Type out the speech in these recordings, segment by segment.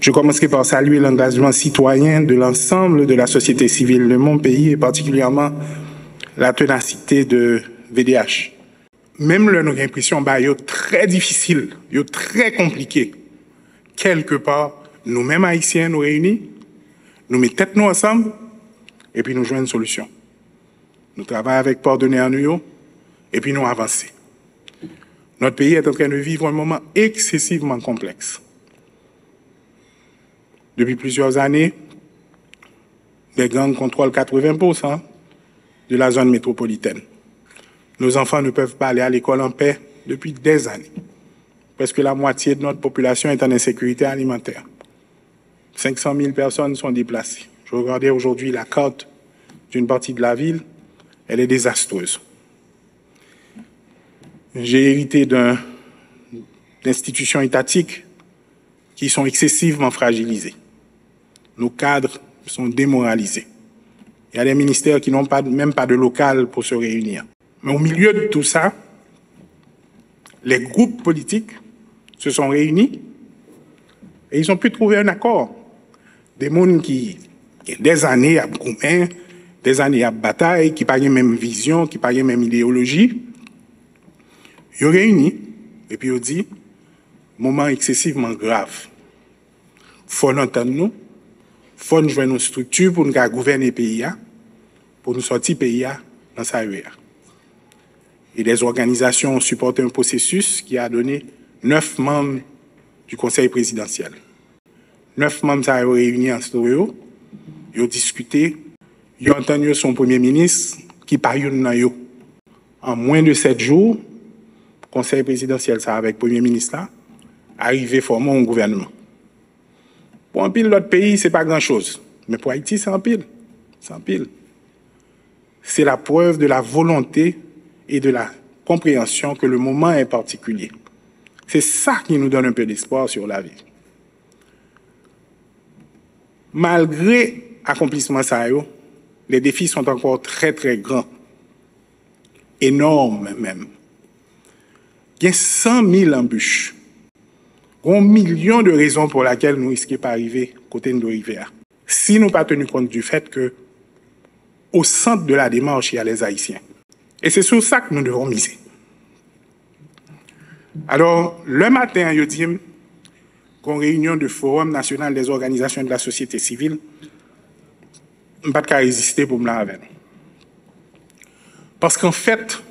Je commencerai par saluer l'engagement citoyen de l'ensemble de la société civile de mon pays et particulièrement la ténacité de VDH. Même là, nous avons l'impression que c'est très difficile, très compliqué. Quelque part, nous-mêmes Haïtiens nous réunis, nous mettons tête nous ensemble et puis nous jouons une solution. Nous travaillons avec partenaires nous et puis nous avançons. Notre pays est en train de vivre un moment excessivement complexe. Depuis plusieurs années, les gangs contrôlent 80% de la zone métropolitaine. Nos enfants ne peuvent pas aller à l'école en paix depuis des années. Presque la moitié de notre population est en insécurité alimentaire. 500 000 personnes sont déplacées. Je regardais aujourd'hui la carte d'une partie de la ville, elle est désastreuse. J'ai hérité d'institutions étatiques qui sont excessivement fragilisées. Nos cadres sont démoralisés. Il y a des ministères qui n'ont même pas de local pour se réunir. Mais au milieu de tout ça, les groupes politiques se sont réunis et ils ont pu trouver un accord. Des gens qui, des années à commun, des années à bataille, qui n'ont pas la même vision, qui n'ont pas la même idéologie, ils ont réuni et puis ils ont dit, moment excessivement grave. Il faut l'entendre nous, il faut nous jouer nos structures pour nous gouverner le pays, pour nous sortir le pays dans sa rue. Et les organisations ont supporté un processus qui a donné 9 membres du Conseil présidentiel. 9 membres ont réuni en studio, ils ont discuté, ils ont entendu son Premier ministre qui parle en moins de 7 jours, le Conseil présidentiel, ça avec le Premier ministre là, arrivé à former un gouvernement. Pour un pile l'autre pays, ce n'est pas grand-chose. Mais pour Haïti, c'est un pile. C'est un pile. C'est la preuve de la volonté et de la compréhension que le moment est particulier. C'est ça qui nous donne un peu d'espoir sur la vie. Malgré l'accomplissement ça, les défis sont encore très très grands, énormes même. Il y a 100 000 embûches, un million de raisons pour lesquelles nous risquons pas arriver côté de rivière. Si nous pas tenu compte du fait que au centre de la démarche, il y a les Haïtiens. Et c'est sur ça que nous devons miser. Alors, le matin, je dis qu'en réunion du Forum national des organisations de la société civile, je ne peux pas résister pour me la avec. Parce qu'en fait,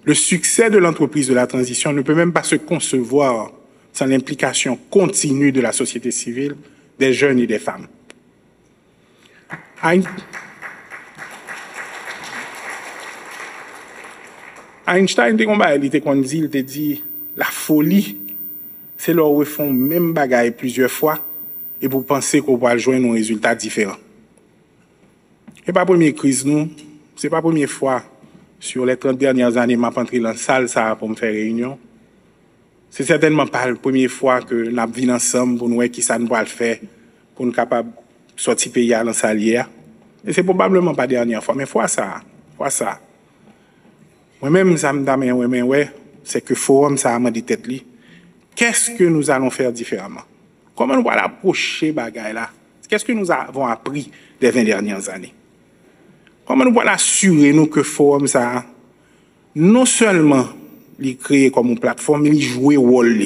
le succès de l'entreprise de la transition ne peut même pas se concevoir sans l'implication continue de la société civile, des jeunes et des femmes. Einstein il dit la folie, c'est leur où ils font même bagaille plusieurs fois et pour penser qu'on va joindre un résultat différent. Ce n'est pas la première crise, nous. Ce n'est pas la première fois sur les 30 dernières années que je suis entré dans la salle ça, pour me faire réunion. Ce n'est certainement pas la première fois que nous venons ensemble pour nous voir qui ça nous va le faire, pour nous capables de sortir pays dans la salle hier. Et ce n'est probablement pas la dernière fois, mais fois ça. Moi-même, ça me dit, c'est que le forum, ça m'a dit tête li. Qu'est-ce que nous allons faire différemment? Comment nous allons approcher bagaille là? Qu'est-ce que nous avons appris des 20 dernières années? Comment nous allons assurer nous que le forum, ça, non seulement il créé comme une plateforme, mais il joue rôle,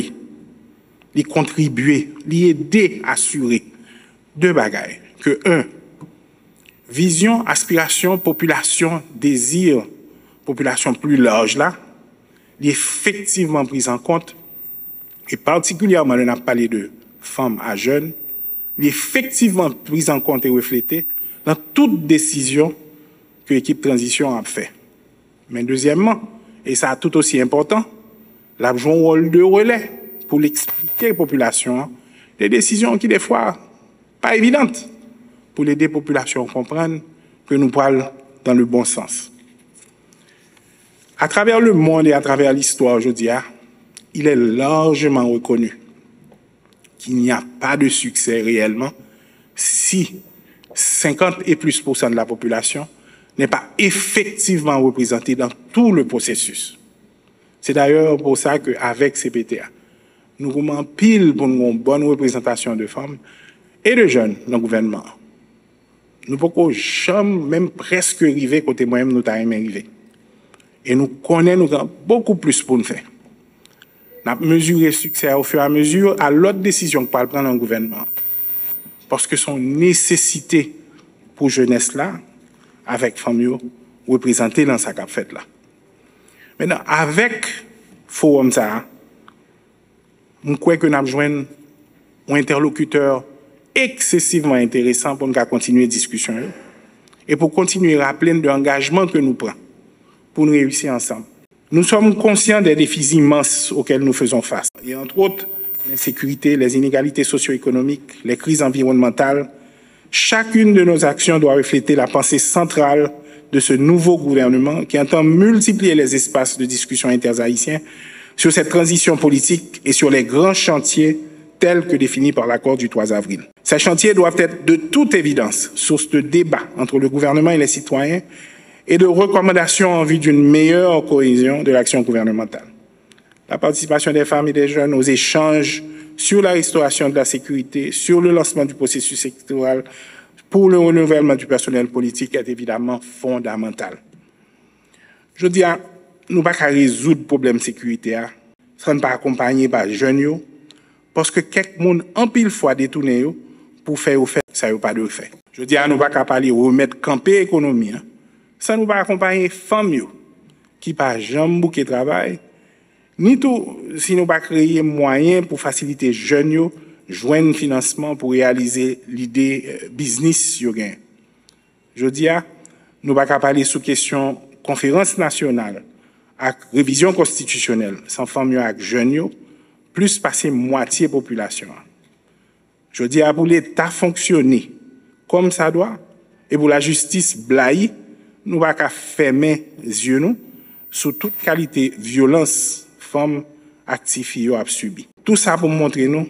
il contribuer, il aider à assurer deux bagailles. Que un, vision, aspiration, population, désir, population plus large là, est effectivement prise en compte, et particulièrement, on a parlé de femmes à jeunes, est effectivement prise en compte et reflétée dans toute décision que l'équipe transition a fait. Mais deuxièmement, et ça tout aussi important, la joue un rôle de relais pour l'expliquer à la population, des décisions qui des fois pas évidentes, pour aider la population à comprendre que nous parlons dans le bon sens. À travers le monde et à travers l'histoire, je dis, il est largement reconnu qu'il n'y a pas de succès réellement si 50 et plus % de la population n'est pas effectivement représentée dans tout le processus. C'est d'ailleurs pour ça qu'avec CPTA, nous avons en pile pour une bonne représentation de femmes et de jeunes dans le gouvernement. Nous ne pouvons jamais, même presque arriver côté moi-même, nous avons arrivé. Et nous connaissons, nous avons beaucoup plus pour nous faire. Nous avons mesuré le succès au fur et à mesure à l'autre décision que nous prendre dans le gouvernement. Parce que son nécessité pour jeunesse là, avec famille, représentée dans sa cap fête là. Maintenant, avec forum ça, je crois que nous avons joint un interlocuteur excessivement intéressant pour nous continuer la discussion et pour continuer à rappeler l'engagement que nous prenons pour nous réussir ensemble. Nous sommes conscients des défis immenses auxquels nous faisons face. Et entre autres, l'insécurité, les inégalités socio-économiques, les crises environnementales. Chacune de nos actions doit refléter la pensée centrale de ce nouveau gouvernement qui entend multiplier les espaces de discussion interhaïtiens sur cette transition politique et sur les grands chantiers tels que définis par l'accord du 3 avril. Ces chantiers doivent être de toute évidence source de débat entre le gouvernement et les citoyens et de recommandations en vue d'une meilleure cohésion de l'action gouvernementale. La participation des femmes et des jeunes aux échanges sur la restauration de la sécurité, sur le lancement du processus électoral, pour le renouvellement du personnel politique est évidemment fondamental. Je dis, nous ne pouvons pas résoudre le problème de sécurité sans pas accompagner par les jeunes, parce que quelqu'un en pile fois détourné pour faire ou faire, ça n'a pas de fait. Je dis, nous ne pouvons pas parler remettre camper l'économie, sans nous pas accompagner les femmes qui pas jamais bouquet travail, ni tout si nous pas créer moyens pour faciliter les jeunes joindre financement pour réaliser l'idée business sur gain. Je dis, nous ne pouvons pas parler sous question conférence nationale avec révision constitutionnelle sans femmes avec jeunes plus passer moitié population. Je dis pour l'État fonctionner comme ça doit et pour la justice blaye, nous ne pouvons pas fermer les yeux nous sur toute qualité de violence femmes actives ont subi. Tout ça pour montrer nous,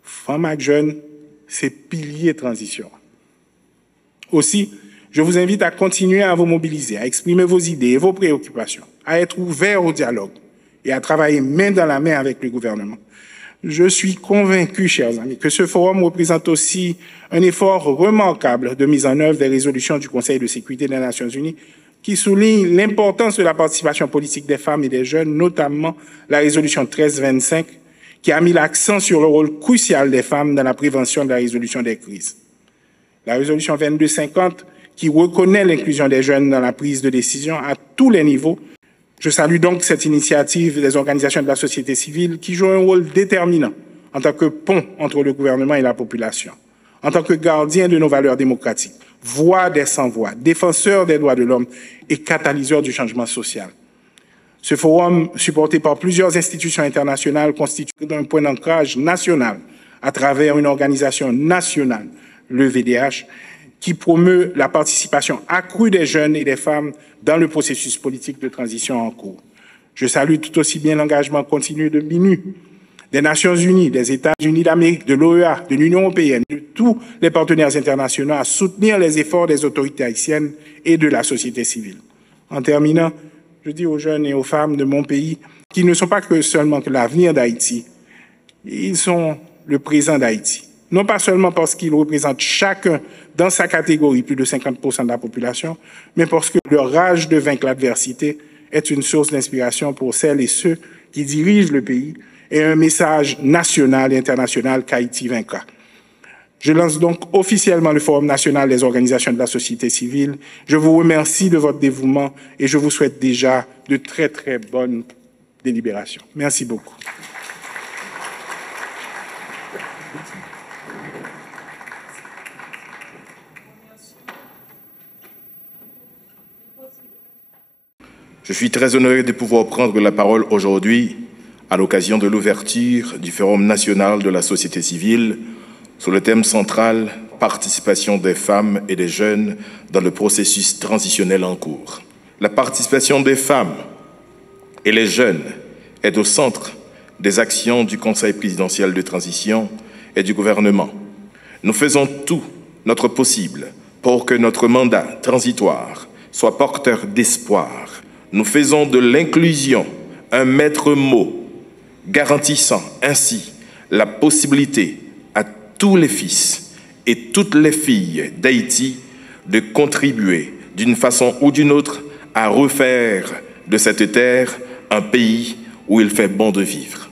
femmes et jeunes, c'est pilier de transition. Aussi, je vous invite à continuer à vous mobiliser, à exprimer vos idées et vos préoccupations, à être ouvert au dialogue et à travailler main dans la main avec le gouvernement. Je suis convaincu, chers amis, que ce forum représente aussi un effort remarquable de mise en œuvre des résolutions du Conseil de sécurité des Nations Unies qui souligne l'importance de la participation politique des femmes et des jeunes, notamment la résolution 1325, qui a mis l'accent sur le rôle crucial des femmes dans la prévention de la résolution des crises. La résolution 2250, qui reconnaît l'inclusion des jeunes dans la prise de décision à tous les niveaux. Je salue donc cette initiative des organisations de la société civile qui jouent un rôle déterminant en tant que pont entre le gouvernement et la population, en tant que gardien de nos valeurs démocratiques, voix des sans-voix, défenseurs des droits de l'homme et catalyseurs du changement social. Ce forum, supporté par plusieurs institutions internationales, constitue un point d'ancrage national à travers une organisation nationale, le VDH, qui promeut la participation accrue des jeunes et des femmes dans le processus politique de transition en cours. Je salue tout aussi bien l'engagement continu de l'ONU, des Nations Unies, des États-Unis d'Amérique, de l'OEA, de l'Union européenne, de tous les partenaires internationaux à soutenir les efforts des autorités haïtiennes et de la société civile. En terminant, je dis aux jeunes et aux femmes de mon pays qu'ils ne sont pas que seulement que l'avenir d'Haïti, ils sont le présent d'Haïti. Non pas seulement parce qu'ils représentent chacun dans sa catégorie plus de 50% de la population, mais parce que leur rage de vaincre l'adversité est une source d'inspiration pour celles et ceux qui dirigent le pays et un message national et international qu'Haïti vaincra. Je lance donc officiellement le Forum national des organisations de la société civile. Je vous remercie de votre dévouement et je vous souhaite déjà de très, très bonnes délibérations. Merci beaucoup. Je suis très honoré de pouvoir prendre la parole aujourd'hui à l'occasion de l'ouverture du Forum national de la société civile sur le thème central « Participation des femmes et des jeunes dans le processus transitionnel en cours ». La participation des femmes et les jeunes est au centre des actions du Conseil présidentiel de transition et du gouvernement. Nous faisons tout notre possible pour que notre mandat transitoire soit porteur d'espoir. Nous faisons de l'inclusion un maître mot garantissant ainsi la possibilité à tous les fils et toutes les filles d'Haïti de contribuer d'une façon ou d'une autre à refaire de cette terre un pays où il fait bon de vivre.